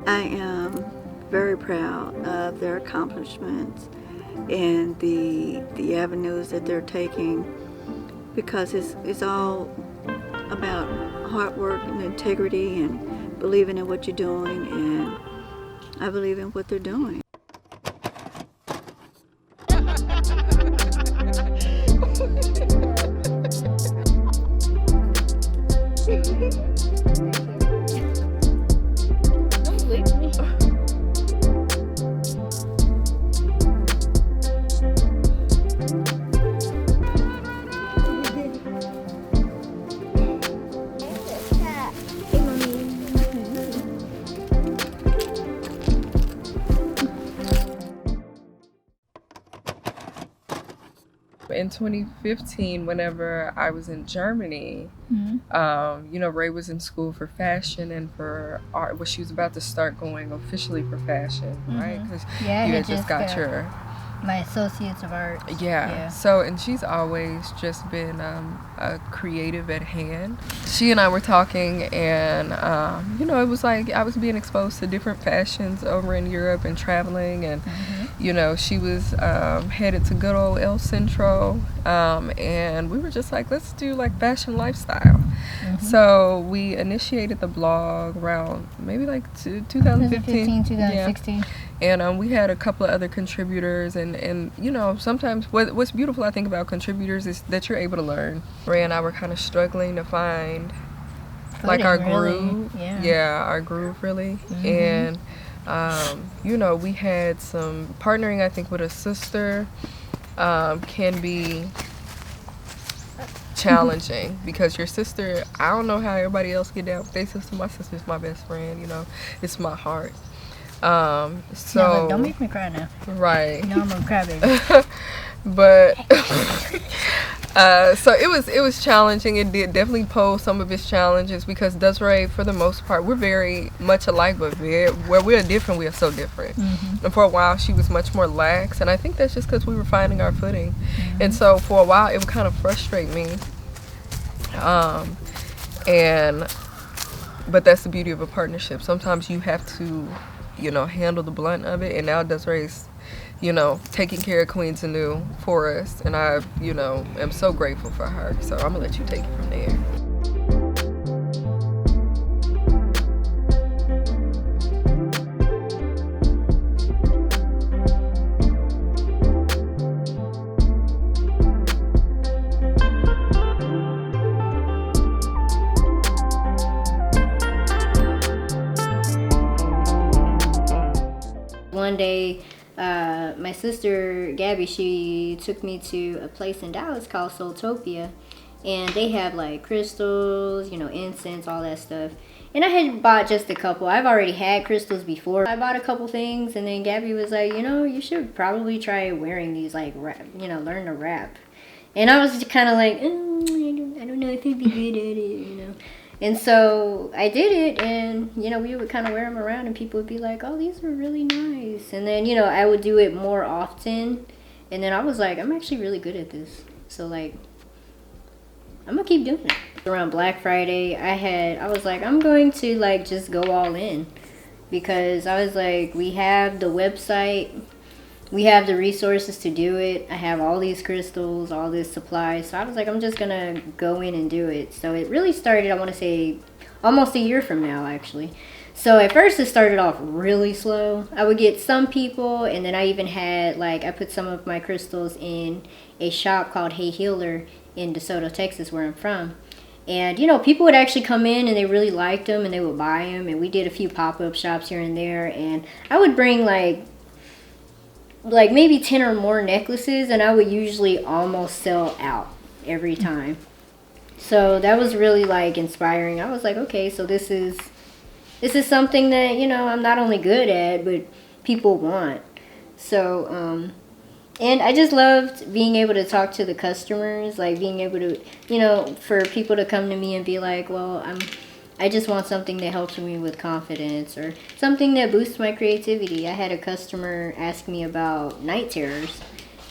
I am very proud of their accomplishments and the avenues that they're taking, because it's all about hard work and integrity and believing in what you're doing, and I believe in what they're doing. Don't lick me. In 2015, whenever I was in Germany, Ray was in school for fashion and for art. Well, she was about to start going officially for fashion, right? Because you had just got your my associates of art. Yeah. So, and she's always just been a creative at hand. She and I were talking, and it was like I was being exposed to different fashions over in Europe and traveling, and she was headed to good old El Centro, and we were just like, let's do like fashion lifestyle. So we initiated the blog around maybe like 2015, 2016. Yeah. And we had a couple of other contributors, and sometimes what's beautiful I think about contributors is that you're able to learn. Ray and I were kind of struggling to find like our groove. Our groove really. And we had some partnering, I think, with a sister can be challenging because your sister, I don't know how everybody else get down with their sister. My sister's my best friend, it's my heart. So don't make me cry now. Right. No, I'm a crybaby. But so it was challenging. It did definitely pose some of its challenges because Desiree, for the most part, we're very much alike, but where we're different, we are so different. And for a while, she was much more lax, and I think that's just because we were finding our footing. And so for a while, it would kind of frustrate me. But that's the beauty of a partnership. Sometimes you have to handle the blunt of it, and now Desiree's taking care of QueensAnu for us, and I am so grateful for her. So I'm gonna let you take it from there. One day, my sister Gabby, she took me to a place in Dallas called Soultopia, and they have like crystals, incense, all that stuff. And I had bought just a couple. I've already had crystals before. I bought a couple things, and then Gabby was like, you should probably try wearing these, like, learn to rap. And I was kind of like, I don't know if I'd be good at it, And so I did it, and we would kind of wear them around, and people would be like, oh, these are really nice. And then I would do it more often, and then I was like, I'm actually really good at this, so like I'm gonna keep doing it. Around Black Friday, I was like, I'm going to like just go all in, because I was like, we have the website, we have the resources to do it. I have all these crystals, all this supply. So I was like, I'm just gonna go in and do it. So it really started, I want to say, almost a year from now, actually. So at first it started off really slow. I would get some people, and then I even had, like, I put some of my crystals in a shop called Hey Healer in DeSoto, Texas, where I'm from. And, people would actually come in, and they really liked them, and they would buy them. And we did a few pop-up shops here and there. And I would bring, like maybe 10 or more necklaces, and I would usually almost sell out every time. So that was really like inspiring. I was like, okay, so this is something that I'm not only good at, but people want. So and I just loved being able to talk to the customers, like being able to for people to come to me and be like, well, I just want something that helps me with confidence, or something that boosts my creativity. I had a customer ask me about night terrors,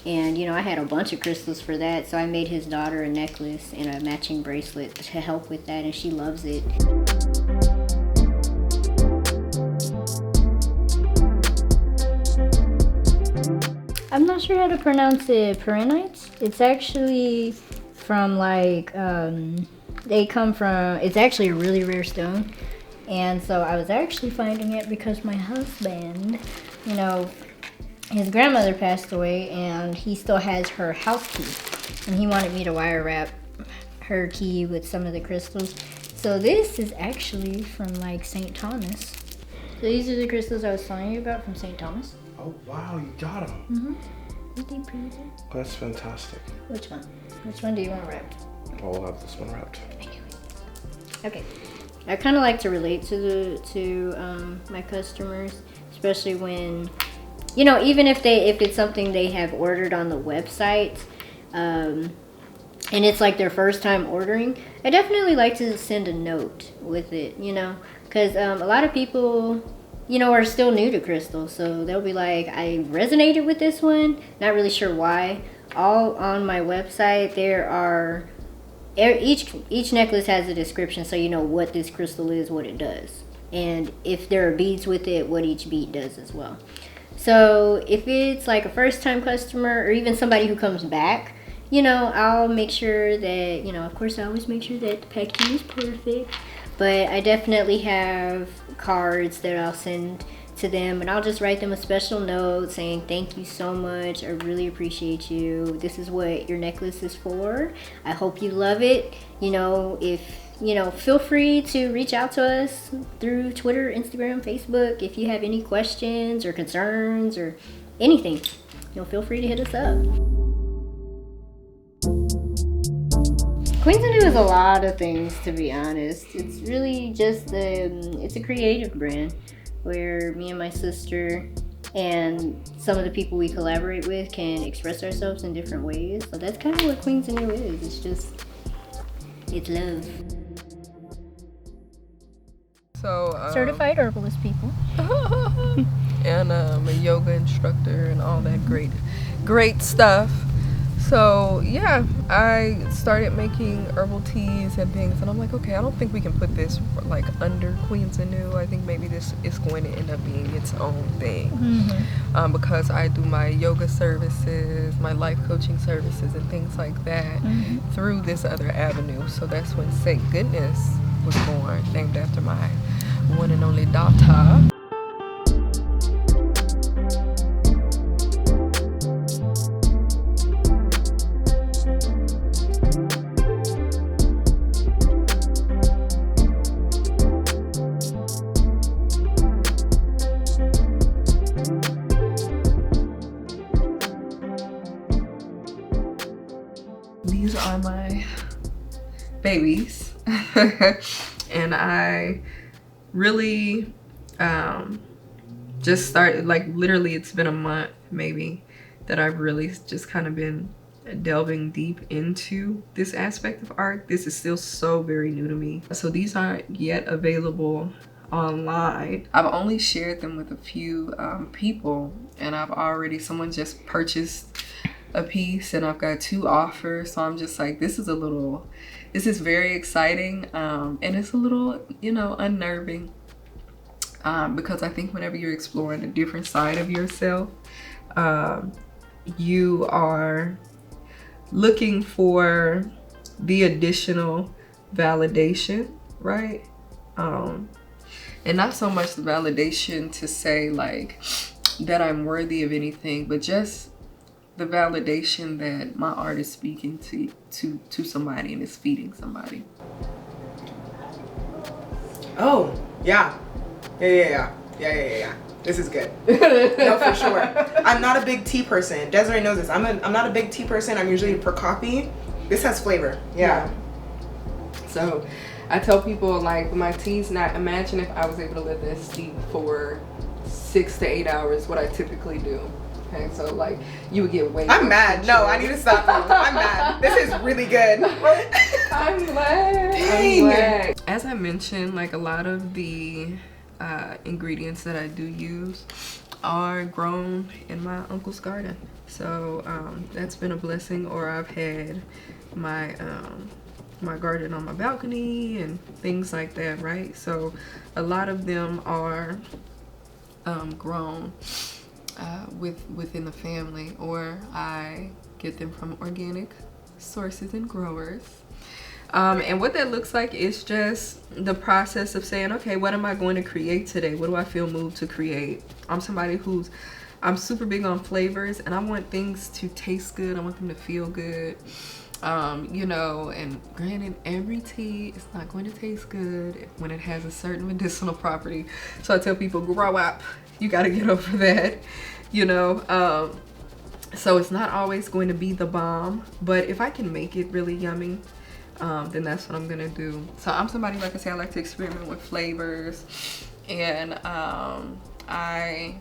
and I had a bunch of crystals for that, so I made his daughter a necklace and a matching bracelet to help with that, and she loves it. sure how to pronounce it. Perenites. It's actually from like they come from. It's actually a really rare stone, and so I was actually finding it because my husband, you know, his grandmother passed away, and he still has her house key, and he wanted me to wire wrap her key with some of the crystals. So this is actually from like St. Thomas. So these are the crystals I was telling you about from St. Thomas. Oh wow, you got them. Mm-hmm. Isn't he pretty? That's fantastic. Which one? Which one do you want wrapped? I'll have this one wrapped. Okay. I kind of like to relate to my customers, especially when, you know, even if it's something they have ordered on the website, and it's like their first time ordering, I definitely like to send a note with it, you know, because a lot of people, you know, are still new to crystals, so they'll be like, I resonated with this one, not really sure why. All on my website, there are, each necklace has a description, so you know what this crystal is, what it does, and if there are beads with it, what each bead does as well. So if it's like a first time customer or even somebody who comes back, you know, I'll make sure that, you know, of course I always make sure that the packaging is perfect, but I definitely have cards that I'll send to them, and I'll just write them a special note saying thank you so much, I really appreciate you, this is what your necklace is for, I hope you love it. You know, if, you know, feel free to reach out to us through Twitter, Instagram, Facebook if you have any questions or concerns or anything. You know, feel free to hit us up. QueensAnu is a lot of things, to be honest. It's really just it's a creative brand where me and my sister and some of the people we collaborate with can express ourselves in different ways. So that's kind of what QueensAnu is. It's just, it's love. So Certified herbalist people. and a yoga instructor and all that great stuff. So yeah, I started making herbal teas and things, and I'm like, okay, I don't think we can put this like under QueensAnu. I think maybe this is going to end up being its own thing. Mm-hmm. Because I do my yoga services, my life coaching services, and things like that through this other avenue. So that's when St. Goodness was born, named after my one and only daughter. These are my babies. And I really just started, like literally it's been a month maybe that I've really just kind of been delving deep into this aspect of art. This is still so very new to me. So these aren't yet available online. I've only shared them with a few people, and someone just purchased a piece, and I've got 2 offers. So I'm just like, this is very exciting, and it's a little, you know, unnerving, because I think whenever you're exploring a different side of yourself, you are looking for the additional validation, right? And not so much the validation to say like that I'm worthy of anything, but just the validation that my art is speaking to somebody and is feeding somebody. Oh, yeah. Yeah. This is good. No, for sure. I'm not a big tea person. Desiree knows this. I'm not a big tea person. I'm usually for coffee. This has flavor. Yeah. So I tell people, like, my tea's not, imagine if I was able to let this steep for 6 to 8 hours, what I typically do. Okay, so like you would get way. I'm mad. No, I need to stop you. I'm mad. This is really good. I'm glad. Dang. I'm glad. As I mentioned, like a lot of the ingredients that I do use are grown in my uncle's garden. So that's been a blessing. Or I've had my my garden on my balcony and things like that, right? So a lot of them are grown within the family, or I get them from organic sources and growers. And what that looks like is just the process of saying, okay, what am I going to create today? What do I feel moved to create? I'm somebody I'm super big on flavors, and I want things to taste good. I want them to feel good. You know, and granted, every tea is not going to taste good when it has a certain medicinal property. So I tell people, grow up. You got to get over that, you know. So it's not always going to be the bomb, but if I can make it really yummy, then that's what I'm gonna do. So I'm somebody, like I say, I like to experiment with flavors, and I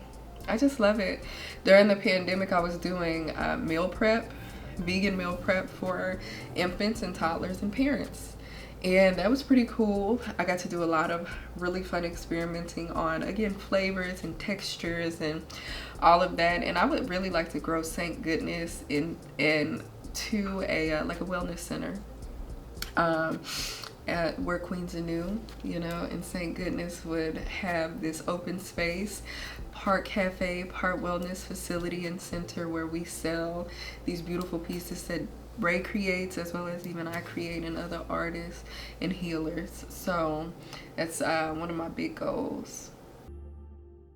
just love it. During the pandemic, I was doing meal prep, vegan meal prep for infants and toddlers and parents, and that was pretty cool. I got to do a lot of really fun experimenting on, again, flavors and textures and all of that. And I would really like to grow St. Goodness into a like a wellness center, where QueensAnu, you know, and St. Goodness would have this open space, part cafe, part wellness facility and center, where we sell these beautiful pieces that Ray creates, as well as even I create, and other artists and healers. So that's one of my big goals.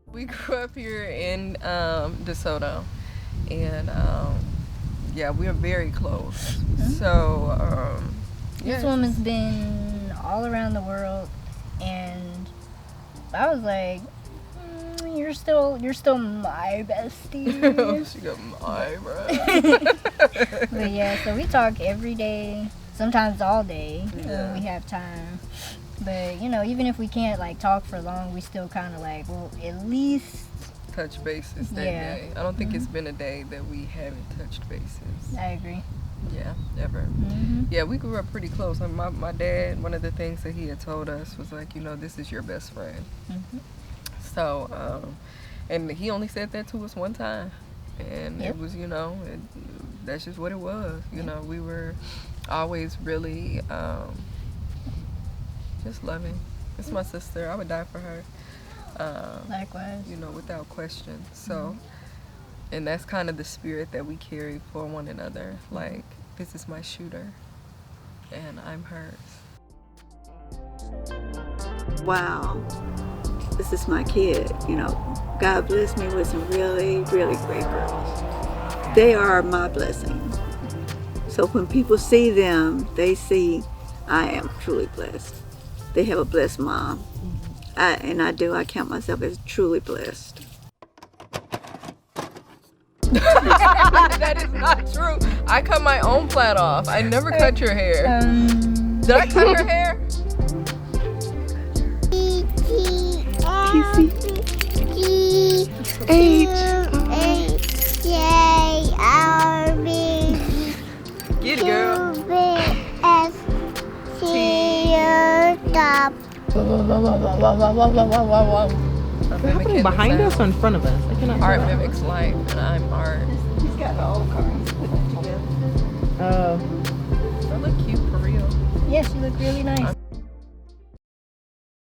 We grew up here in DeSoto, and yeah, we are very close. So This woman's been all around the world, and I was like, you're still my bestie. She got my eyebrow. But yeah, so we talk every day, sometimes all day when we have time. But you know, even if we can't like talk for long, we still kind of like, well, at least touch bases that day. I don't think it's been a day that we haven't touched bases. I agree. Yeah, ever. Yeah, we grew up pretty close. My dad, one of the things that he had told us was like, you know, this is your best friend. So, and he only said that to us one time, and it was, you know, that's just what it was. You know, we were always really just loving. It's my sister. I would die for her. Likewise. You know, without question. So, and that's kind of the spirit that we carry for one another. Like, this is my shooter, and I'm hers. Wow, this is my kid. You know, God bless me with some really, really great girls. They are my blessing. So when people see them, they see I am truly blessed. They have a blessed mom. I count myself as truly blessed. That is not true. I cut my own plait off. I never cut your hair. Did I cut her hair? Get it, girl. Behind us or in front of us? I cannot. Art mimics life, and I'm art. He's got the old cards. I look cute for real. Yes, you look really nice.